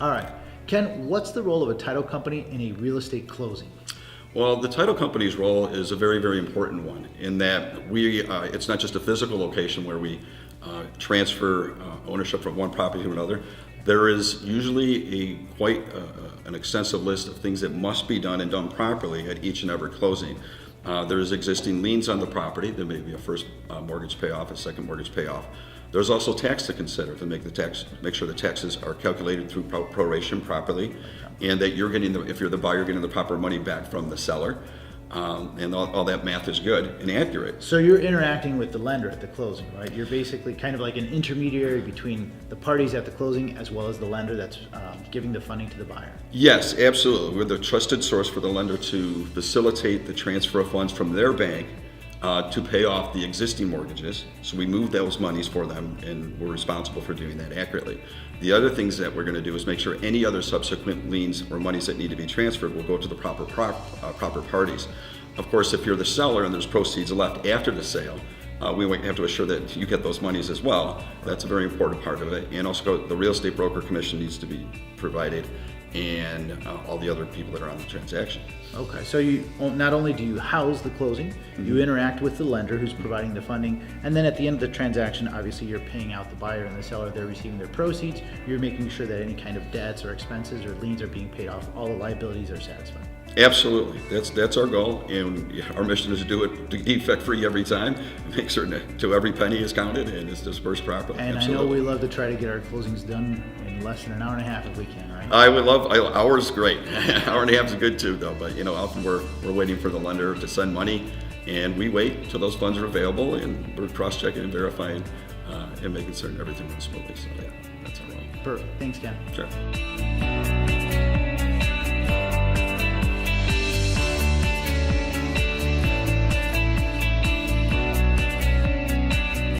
All right. Ken, what's the role of a title company in a real estate closing? Well, the title company's role is a very, very important one in that it's not just a physical location where we transfer ownership from one property to another. There is usually quite an extensive list of things that must be done and done properly at each and every closing. There's existing liens on the property. There may be a first mortgage payoff, a second mortgage payoff. There's also tax to consider to make sure the taxes are calculated through proration properly, and that you're getting if you're the buyer, getting the proper money back from the seller, and all that math is good and accurate. So you're interacting with the lender at the closing, right? You're basically kind of like an intermediary between the parties at the closing as well as the lender that's giving the funding to the buyer. Yes, absolutely. We're the trusted source for the lender to facilitate the transfer of funds from their bank to pay off the existing mortgages. So we move those monies for them, and we're responsible for doing that accurately. The other things that we're going to do is make sure any other subsequent liens or monies that need to be transferred will go to the proper parties. Of course, if you're the seller and there's proceeds left after the sale, we have to assure that you get those monies as well. That's a very important part of it. And also the real estate broker commission needs to be provided, and all the other people that are on the transaction. Okay, so you not only do you house the closing, you interact with the lender who's providing the funding, and then at the end of the transaction, obviously you're paying out the buyer and the seller, they're receiving their proceeds, you're making sure that any kind of debts or expenses or liens are being paid off, all the liabilities are satisfied. Absolutely, that's our goal, and our mission is to do it defect-free every time, make certain that every penny is counted and is dispersed properly. And Absolutely. I know we love to try to get our closings done in less than an hour and a half if we can, right? I would love, hour's great. Hour and a half is good too, though, but often we're waiting for the lender to send money, and we wait till those funds are available, and we're cross-checking and verifying and making certain everything runs smoothly. So yeah, that's our role. Perfect. Thanks, Ken. Sure.